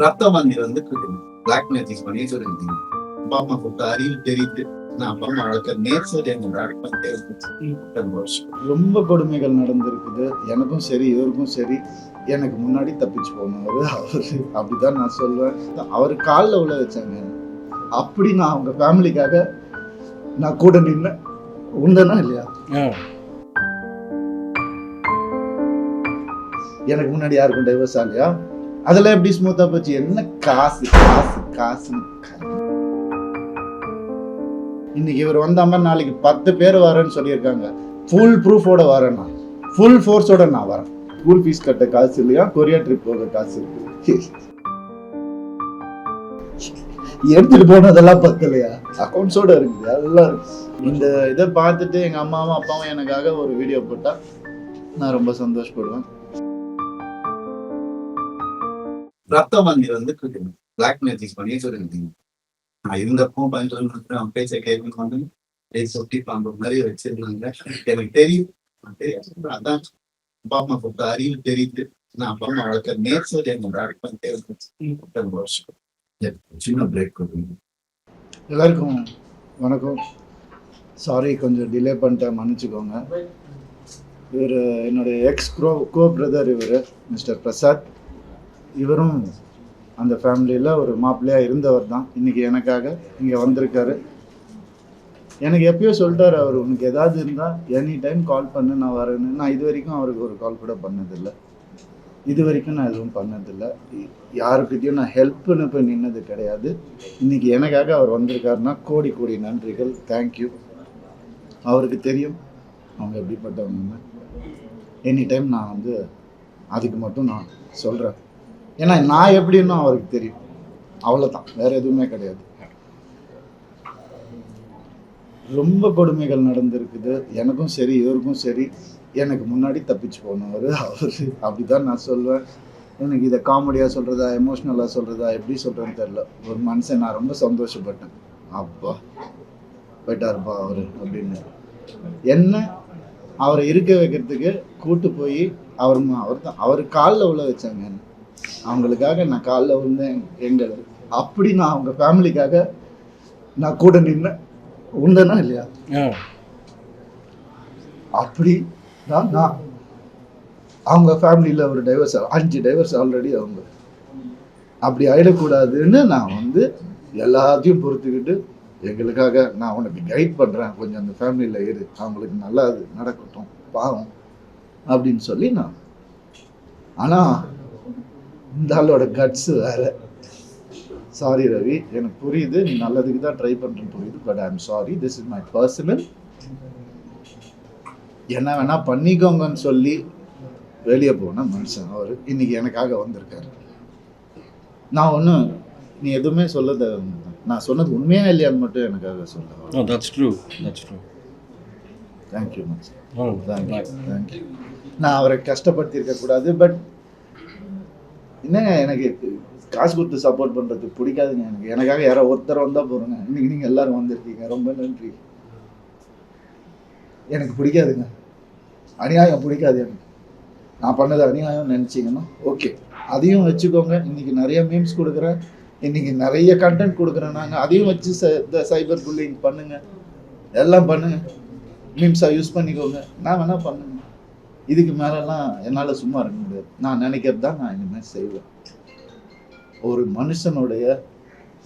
ரத்த வாந்தி வந்து பிளாக் மேஜிக் பண்ணி சொல்லியிருந்தீங்க. அப்பா அம்மா கூப்பிட்டு அறிவு தெரியுது. நான் அப்பா அம்மா வளர்க்க நேர்சரி பண்ணிட்டே இருந்துச்சு. ரொம்ப கொடுமைகள் நடந்திருக்குது. எனக்கும் சரி இவருக்கும் சரி. எனக்கு முன்னாடி தப்பிச்சு போனவர் அவரு. அப்படிதான் நான் சொல்லுவேன். அவர் காலில் உள்ள வச்சாங்க. அப்படி நான் அவங்க ஃபேமிலிக்காக நான் கூட நின்னேன். உண்டனா இல்லையா? எனக்கு முன்னாடி யாருக்கும் டைவர்ஸ் ஆகலையா? அதெல்லாம் எப்படி ஸ்மூத்தா போச்சு? என்ன காசு காசு காசுன்னு. இன்னைக்கு இவர் வந்தாம நாளைக்கு 10 பேர் வரேன்னு சொல்லியிருக்காங்க. ஃபுல் ப்ரூஃபோட வரேன், நான் ஃபுல் ஃபோர்ஸோட நான் வரேன். ஸ்கூல் ஃபீஸ் கட்ட காசு இல்லையா, கொரியா ட்ரிப் போக காசு இருக்கு. எடுத்துட்டு போனதெல்லாம் பத்தலையா? அக்கௌண்ட்ஸோட இருக்குது, எல்லாம் இருக்கு. இந்த இதை பார்த்துட்டு எங்க அம்மாவும் அப்பாவும் எனக்காக ஒரு வீடியோ போட்டா நான் ரொம்ப சந்தோஷப்படுவேன். ரத்த வாந்தி வந்து பிளாக் மேஜிக் பண்ணி சொல்லியிருந்தீங்க. நான் இருந்தப்போ பயன்படுத்த அவன் பேச்சை கேட்கணும் சொட்டி பாம்பு மாதிரி வச்சிருந்தாங்க. எனக்கு தெரியும். அதான் அப்பா அம்மா கூப்பிட்டு அறிவு தெரியுது. நான் அப்பா அம்மா வளர்க்க நேர்சரி பண்ணிட்டே இருந்துச்சு. சின்ன பிரேக் கொடுங்க. எல்லாருக்கும் வணக்கம். சாரி, கொஞ்சம் டிலே பண்ணிட்டேன், மன்னிச்சுக்கோங்க. இவர் என்னுடைய எக்ஸ் கோ பிரதர், இவர் மிஸ்டர் பிரசாத். இவரும் அந்த ஃபேமிலியில் ஒரு மாப்பிள்ளையாக இருந்தவர் தான். இன்றைக்கி எனக்காக இங்கே வந்திருக்காரு. எனக்கு எப்பயோ சொல்லிட்டார் அவர், உனக்கு ஏதாவது இருந்தால் எனி டைம் கால் பண்ணு, நான் வரேன்னு. நான் இது வரைக்கும் அவருக்கு ஒரு கால் கூட பண்ணதில்லை. இது வரைக்கும் நான் எதுவும் பண்ணதில்லை. யாருக்கிட்டையும் நான் ஹெல்ப்னு போய் நின்னது கிடையாது. இன்றைக்கி எனக்காக அவர் வந்திருக்காருன்னா கோடி கோடி நன்றிகள். தேங்க்யூ. அவருக்கு தெரியும் அவங்க எப்படிப்பட்டவங்க. எனி டைம் நான் வந்து அதுக்கு மட்டும் நான் சொல்கிறேன். ஏன்னா நான் எப்படின்னு அவருக்கு தெரியும். அவ்வளோதான், வேற எதுவுமே கிடையாது. ரொம்ப கொடுமைகள் நடந்திருக்குது. எனக்கும் சரி இவருக்கும் சரி. எனக்கு முன்னாடி தப்பிச்சு போனவர் அவரு. அப்படிதான் நான் சொல்லுவேன். எனக்கு இதை காமெடியாக சொல்கிறதா, எமோஷ்னலாக சொல்கிறதா, எப்படி சொல்கிறேன்னு தெரில. ஒரு மனுஷன் நான் ரொம்ப சந்தோஷப்பட்டேன். அப்பா போயிட்டாருப்பா அவர் அப்படின்னு. என்ன அவரை இருக்க வைக்கிறதுக்கு கூட்டு போய் அவர் காலில் உள்ள வச்சாங்க. அவங்களுக்காக நான் காலில் விழுந்தேன். எங்கள் அப்படி நான் அவங்க ஃபேமிலிக்காக நான் கூட நின்னேன். உண்டனா இல்லையா? அப்படி தான் நான் அவங்க ஃபேமிலியில் ஒரு டைவர்ஸ் 5 டைவர்ஸ் ஆல்ரெடி. அவங்க அப்படி ஆயிடக்கூடாதுன்னு நான் வந்து எல்லாத்தையும் பொறுத்துக்கிட்டு எங்களுக்காக நான் உனக்கு கைட் பண்ணுறேன், கொஞ்சம் அந்த ஃபேமிலியில் இரு, அவங்களுக்கு நல்லா அது நடக்கட்டும் பாவம் அப்படின்னு சொல்லி நான். ஆனால் இந்த ஆளோட கட்ஸ் வேற. சாரி ரவி, எனக்கு புரியுது, நீ நல்லதுக்கு தான் ட்ரை பண்ணுறேன்னு புரியுது. But I am sorry, this is my personal. என்ன வேணா பண்ணிக்கோங்கன்னு சொல்லி வெளியே போன மனுஷன் அவர். இன்னைக்கு எனக்காக வந்திருக்காரு. நான் ஒன்றும் நீ எதுவுமே சொல்லத, நான் சொன்னது உண்மையா இல்லையான்னு மட்டும் எனக்காக சொல்ல. Thank you much. தேங்க்யூ. நான் அவரை கஷ்டப்படுத்தி இருக்கக்கூடாது. பட் என்னங்க, எனக்கு காசு கொடுத்து சப்போர்ட் பண்ணுறதுக்கு பிடிக்காதுங்க. எனக்காக யாரோ ஒருத்தர் வந்தால் போகிறேங்க. இன்னைக்கு நீங்கள் எல்லாரும் வந்திருக்கீங்க, ரொம்ப நன்றி. எனக்கு பிடிக்காதுங்க, அநியாயம் பிடிக்காது எனக்கு. நான் பண்ணது அநியாயம் நினச்சிங்கன்னா ஓகே, அதையும் வச்சுக்கோங்க. இன்னைக்கு நிறைய மீம்ஸ் கொடுக்குறேன், இன்னைக்கு நிறைய கண்டென்ட் கொடுக்குறேன். நாங்கள் அதையும் வச்சு சைபர் புல்லிங் பண்ணுங்க, எல்லாம் பண்ணுங்க, மீம்ஸாக யூஸ் பண்ணிக்கோங்க. நான் வேணால் பண்ணுங்க. இதுக்கு மேலெல்லாம் என்னால் சும்மா இருக்க முடியாது. நான் நினைக்கிறது தான் நான் இனிமேல் செய்வேன். ஒரு மனுஷனுடைய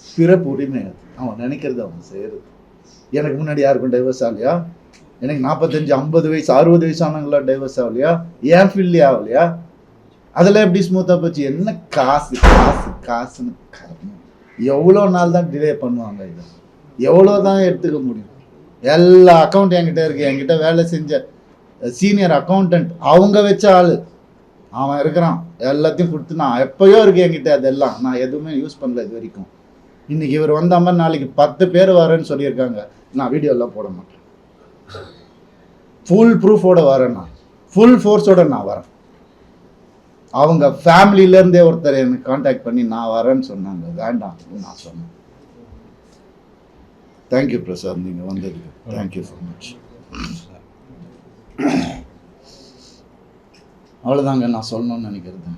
பிறப்பு உரிமை அது, அவன் நினைக்கிறது அவன் செய்யறது. எனக்கு முன்னாடி யாருக்கும் டைவர்ஸ் ஆகலையா? எனக்கு 45 50 வயசு 60 வயசு ஆனவங்களா டைவர்ஸ் ஆகலையா? ஏன் ஃபீல்லே ஆகலையா? அதெல்லாம் எப்படி ஸ்மூத்தாக போச்சு? என்ன காசு காசு காசுன்னு. எவ்வளோ நாள் தான் டிலே பண்ணுவாங்க? இதை எவ்வளோ தான் எடுத்துக்க முடியும்? எல்லா அக்கௌண்ட் என்கிட்ட இருக்கு. என்கிட்ட வேலை செஞ்ச சீனியர் அக்கௌண்டன்ட் அவங்க வச்ச ஆள் அவன் இருக்கிறான். எல்லாத்தையும் கொடுத்து நான் எப்பயோ இருக்கு என்கிட்ட. அதெல்லாம் நான் எதுவுமே யூஸ் பண்ணல இது வரைக்கும். இன்னைக்கு இவர் வந்தாம நாளைக்கு 10 பேர் வரேன்னு சொல்லியிருக்காங்க. நான் வீடியோலாம் போட மாட்டேன். ஃபுல் ப்ரூஃபோட வரேன், நான் ஃபுல் ஃபோர்ஸோட நான் வரேன். அவங்க ஃபேமிலியிலேருந்தே ஒருத்தர் எனக்கு கான்டாக்ட் பண்ணி நான் வரேன்னு சொன்னாங்க. வேண்டாம் நான் சொன்னேன். தேங்க்யூ பிரசாத், நீங்கள் வந்ததுக்கு தேங்க்யூ ஸோ மச். அவ்வளோதாங்க நான் சொல்லணும்னு நினைக்கிறது.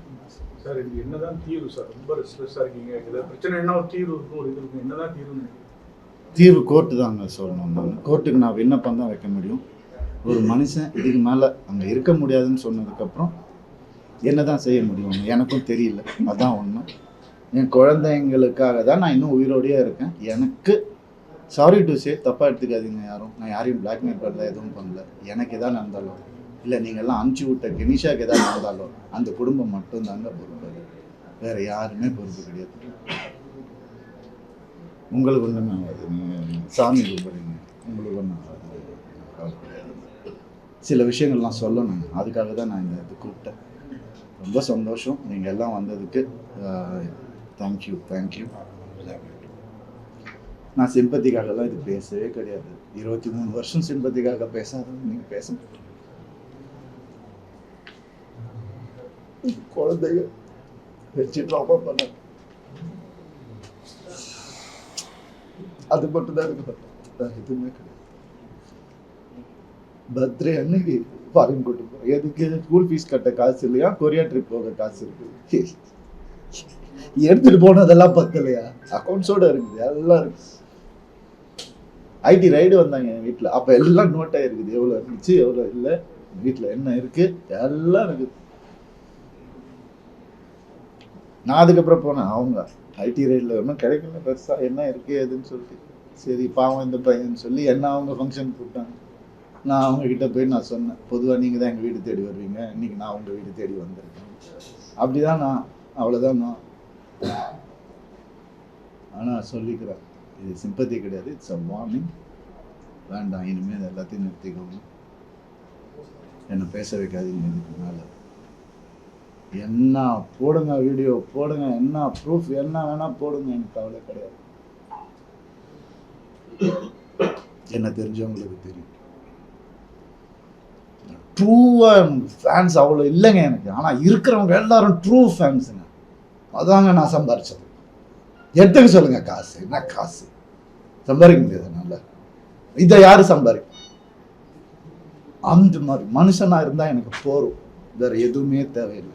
சார் இது என்னதான் தீர்வு சார்? ரொம்ப ரெஸ்ட்லெஸ்ஸாக இருக்கீங்க, ஏதாவது பிரச்சனைனா ஒரு தீர்வு இருக்கும், ஒரு இது இருக்கும், என்னதான் தீர்வுன்னு? தீர்வு கோர்ட்டு தாங்க சொல்லணும். நான் கோர்ட்டுக்கு நான் விண்ணப்பம் தான் வைக்க முடியும். ஒரு மனுஷன் இதுக்கு மேலே அங்கே இருக்க முடியாதுன்னு சொன்னதுக்கப்புறம் என்ன தான் செய்ய முடியும் எனக்கும் தெரியல. அதான் ஒன்று. என் குழந்தைங்களுக்காக தான் நான் இன்னும் உயிரோடையே இருக்கேன். எனக்கு சாரி டு சே, தப்பாக எடுத்துக்காதீங்க யாரும். நான் யாரையும் பிளாக்மெயில் பண்ணல, எதுவும் பண்ணல. எனக்கு எதாவது நடந்தாலும் இல்லை நீங்கள்லாம் அனுப்பிச்சி விட்ட கெனிஷாக்கு எதாவது நடந்தாலும் அந்த குடும்பம் மட்டும்தாங்க பொறுப்பு. வேறு யாருமே பொறுப்பு கிடையாது. உங்களுக்கு ஒன்றுமே ஆகாது, நீங்கள் சாமி கும்பிடுங்க, உங்களுக்கு ஒன்றும் ஆகாது, கவலை கிடையாது. சில விஷயங்கள்லாம் சொல்லணும், அதுக்காக தான் நான் இந்த இது கூப்பிட்டேன். ரொம்ப சந்தோஷம் நீங்கள் எல்லாம் வந்ததுக்கு. Thank you thank you. நான் சிம்பத்திக்காகலாம் இது பேசவே கிடையாது. 23 வருஷம் சிம்பத்திக்காக பேசாத நீங்கள் பேச குழந்தைய வச்சு ட்ராமா பண்ண அது மட்டும் தான் இருக்கு. எதுவுமே கிடையாது. பர்த்டே அன்னைக்கு ஃபாரின் கூட்டு போகிறோம். எதுக்கு? ஸ்கூல் ஃபீஸ் கட்ட காசு இல்லையா, கொரியா ட்ரிப் போக காசு இருக்கு. எடுத்துட்டு போனதெல்லாம் பத்தலையா, அக்கௌண்ட்ஸோட இருக்குது, எல்லாம் இருக்கு. ஐடி ரைடு வந்தாங்க என் வீட்டில், அப்போ எல்லாம் நோட் ஆகிருக்குது, எவ்வளோ இருந்துச்சு எவ்வளோ இல்லை, வீட்டில் என்ன இருக்கு எல்லாம் இருக்குது. நான் அதுக்கப்புறம் போனேன். அவங்க ஐடி ரைடில் ஒன்றும் கிடைக்கல பெருசாக, என்ன இருக்கு எதுன்னு சொல்லிட்டு சரி பாவம் இந்த பையன்னு சொல்லி என்ன அவங்க ஃபங்க்ஷன் கூப்பிட்டாங்க. நான் அவங்கக்கிட்ட போய் நான் சொன்னேன், பொதுவாக நீங்கள் தான் எங்கள் வீடு தேடி வருவீங்க, இன்றைக்கி நான் உங்கள் வீடு தேடி வந்திருக்கேன். அப்படி தான் நான், அவ்வளோதான் நான். ஆனால் சொல்லிக்கிறேன், இது சிம்பத்தி கிடையாது, இட்ஸ் அ வார்னிங். வேண்டாம், இனிமேல் எல்லாத்தையும் நிறுத்திக்கோங்க, என்னை பேச வைக்காதீங்க. இதுக்கு மேலே என்ன போடுங்க, வீடியோ போடுங்க, என்ன ப்ரூஃப் என்ன வேணால் போடுங்க, எனக்கு கவலை கிடையாது. என்ன தெரிஞ்சவங்களுக்கு தெரியும். ட்ரூவாக ஃபேன்ஸ் அவ்வளோ இல்லைங்க எனக்கு, ஆனால் இருக்கிறவங்க எல்லாரும் ட்ரூ ஃபேன்ஸுங்க. அதாங்க நான் சம்பாரிச்சது. எடுத்துக்க சொல்லுங்க, காசு என்ன காசு சம்பாதிக்க முடியாது நல்லா, இதை யாரு சம்பாதிக்கும்? அந்த மாதிரி மனுஷனா இருந்தா எனக்கு போரும், வேற எதுவுமே தேவையில்லை.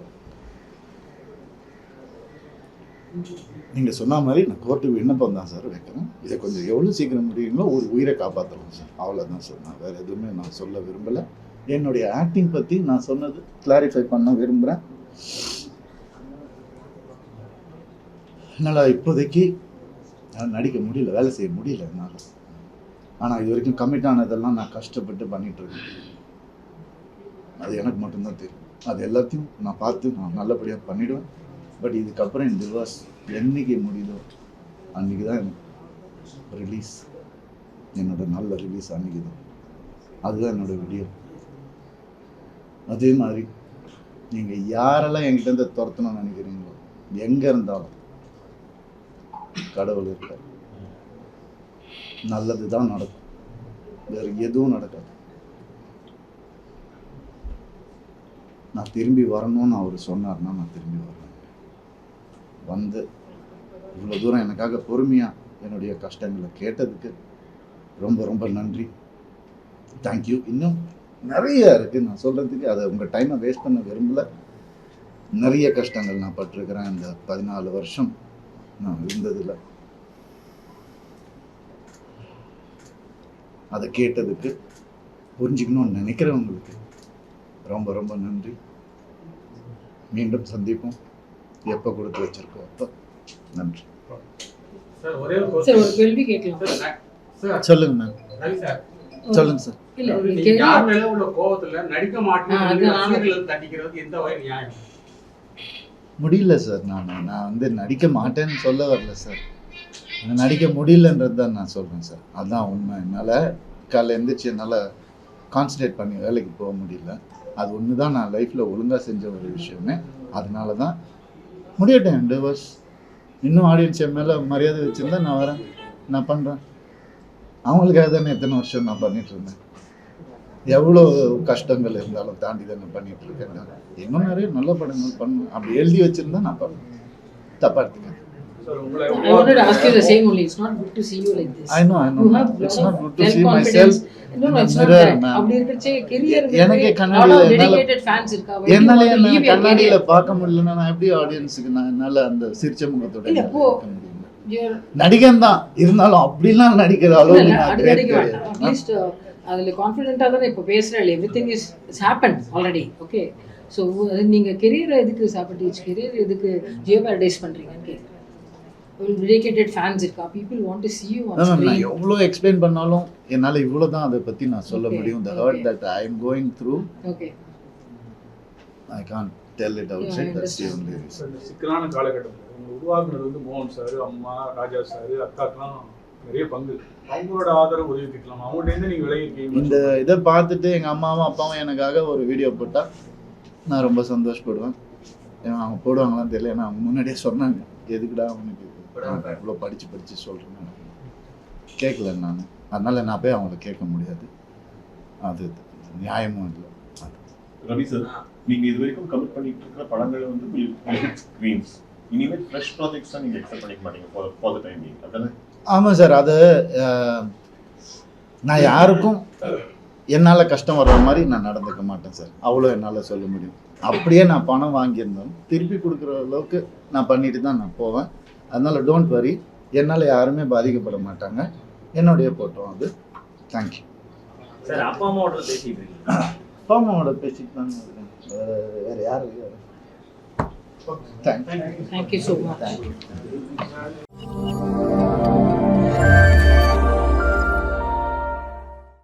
நீங்க சொன்ன மாதிரி நான் கோர்ட்டுக்கு விண்ணப்பம் தான் சார் வைக்கிறேன். இதை கொஞ்சம் எவ்வளவு சீக்கிரம் முடியுங்களோ ஒரு உயிரை காப்பாற்றலாம் சார், அவ்வளோதான் சார். நான் வேற எதுவுமே நான் சொல்ல விரும்பலை. என்னுடைய ஆக்டிங் பற்றி நான் சொன்னது கிளாரிஃபை பண்ண விரும்புகிறேன். என்னால் இப்போதைக்கு நடிக்க முடியல, வேலை செய்ய முடியல என்னால். ஆனால் இது வரைக்கும் கமிட் ஆனதெல்லாம் நான் கஷ்டப்பட்டு பண்ணிகிட்ருக்கேன். அது எனக்கு மட்டும்தான் தெரியும். அது எல்லாத்தையும் நான் பார்த்து நான் நல்லபடியாக பண்ணிவிடுவேன். பட் இதுக்கப்புறம் இந்த டிவோர்ஸ் என்றைக்கு முடியுதோ அன்றைக்கி தான் எனக்கு ரிலீஸ், என்னோட நல்ல ரிலீஸ் அன்றைக்கி தான். அதுதான் என்னோட வீடியோ. அதே மாதிரி நீங்கள் யாரெல்லாம் என்கிட்ட துரத்தணும்னு நினைக்கிறீங்களோ, எங்கே இருந்தாலும் கடவுள் இருக்கார், நல்லது தான் நடக்கும், வேறு எதுவும் நடக்காது. நான் திரும்பி வரணும்னு அவர் சொன்னார்னா நான் திரும்பி வரேன். வந்து இவ்வளோ தூரம் எனக்காக பொறுமையாக என்னுடைய கஷ்டங்களை கேட்டதுக்கு ரொம்ப ரொம்ப நன்றி. தேங்க்யூ. இன்னும் நிறைய இருக்குது நான் சொல்கிறதுக்கு, அதை உங்கள் டைமை வேஸ்ட் பண்ண விரும்பலை. நிறைய கஷ்டங்கள் நான் பட்டிருக்கிறேன் இந்த 14 வருஷம் நான் இருந்ததில்லை. அதை கேட்டதுக்கு, புரிஞ்சுக்கணும்னு நினைக்கிறவங்களுக்கு ரொம்ப ரொம்ப நன்றி. மீண்டும் சந்திப்போம். எப்போ கொடுத்து வச்சிருக்கோம் அப்போ. நன்றி. கேள்வி கேட்கலாம். சொல்லுங்க மேம். சொல்லுங்க சார். முடியல சார், நான் வந்து நடிக்க மாட்டேன்னு சொல்ல வரல சார், நடிக்க முடியலன்றது தான் நான் சொல்கிறேன் சார். அதுதான் உண்மை. என்னால் காலையில் எழுந்திரிச்சு என்னால் கான்சன்ட்ரேட் பண்ணி வேலைக்கு போக முடியல. அது ஒன்று தான் நான் லைஃப்பில் ஒழுங்காக செஞ்ச ஒரு விஷயமே. அதனால தான் முடியட்டேன். டிவோர்ஸ் இன்னும் ஆடியன்ஸ் என் மேலே மரியாதை வச்சுருந்தா நான் வரேன், நான் பண்ணுறேன். அவங்களுக்காக தானே எத்தனை வருஷம் நான் பண்ணிகிட்டு இருந்தேன். எவ்வளோ கஷ்டங்கள் இருந்தாலும் தாண்டி தானே பண்ணிகிட்டு இருக்கேன். இன்னும் நிறைய நல்ல படங்கள் பண்ணணும். அப்படி எழுதி வச்சுருந்தா நான் பண்ணுவேன், தப்பாக எடுத்துக்கேன். சார் உங்களை I wanted to ask you the same only. It's not good to see you like this. I know. You have It's lot not of good to see self-confidence. myself No, in the it's not mirror, that. ma'am. அப்படி இருக்கச்சே career எனக்கு lot கண்ணாடியில of என்னால dedicated fans இருக்கா. Why do you என்னால want to என்ன leave your கண்ணாடியில career? பார்க்க முடியலன்னா நான் எப்படி ஆடியன்ஸுக்கு நான் என்னால அந்த சிரிச்ச முகத்தோட இல்ல, என்னால இப்போ இருக்க முடியும்? You're நடிகன் தான் இருந்தாலும் அப்படிலாம் நடிக்கிற அளவுக்கு இல்ல, நான் அது great நடிக்க கிடையாது. வேண்டாம். At least அதுல கான்ஃபிடென்ட்டா தானே இப்போ பேசுறேன். Everything is happened already. Okay. So நீங்க career எதுக்கு sabotage, career எதுக்கு jeopardize பண்றீங்கன்னு கேக்குறேன். Dedicated fans இருக்கா. People want to see you on நான் screen. எவ்வளோ எக்ஸ்பிளைன் பண்ணாலும் என்னால இவ்வளவு தான் அதை பத்தி நான் சொல்ல Okay, முடியும். The okay. hurt that I am going through, Okay. I can't tell it outside. I That's the understand. only reason. Sir இந்த சிக்கலான காலகட்டத்தில் உங்களை உருவாக்குனது வந்து மோகன் சார், அம்மா, ராஜா சார், அக்காக்கெல்லாம் நிறைய பங்கு. அவங்களோட ஆதரவு உதவி திக்கலாம். அவங்கள்ட்ட நீங்க விலகி இருக்கீங்க. இந்த இதை பார்த்துட்டு எங்க அம்மாவும் அப்பாவும் எனக்காக ஒரு வீடியோ போட்டா நான் ரொம்ப சந்தோஷப்படுவேன். ஏன்னா அவங்க போடுவாங்களான்னு தெரியல. ஏன்னா அவங்க முன்னாடியே சொன்னாங்க, எதுக்குடா அவனுக்கு இவ்வளோ படிச்சு சொல்றேன். கேட்கல நான், அதனால நான் போய் அவங்கள கேட்க முடியாது. அது நியாயமும் இல்லை. ரவி சார், நீங்க இது வரைக்கும் கமிட் பண்ணிட்டு இருக்கிற படங்களை வந்து ஸ்கிரீன்ஸ், இனிமேல் ஃப்ரெஷ் ப்ராஜெக்ட்ஸ் தான் நீங்க எக்ஸ்பெக்ட் பண்ணிக்க மாட்டீங்க ஃபார் த டைம் பீயிங், அதானே? ஆமாம் சார், அது நான் யாருக்கும் என்னால் கஷ்டம் வர்ற மாதிரி நான் நடந்துக்க மாட்டேன் சார். அவ்வளோ என்னால் சொல்ல முடியும். அப்படியே நான் பணம் வாங்கியிருந்தாலும் திருப்பி கொடுக்குற அளவுக்கு நான் பண்ணிட்டு தான் நான் போவேன். அதனால டோன்ட் வரி, என்னால் யாருமே பாதிக்கப்பட மாட்டாங்க. என்னுடைய போட்டோம் அது. Thank you sir. அப்பா அம்மாவோட பேசிட்டு இருக்கீங்க. அப்பா அம்மாவோட பேசிட்டு தான் இருக்கேன். வேறு யாரும் இல்லை. Thank you. Thank you so much. Thank you.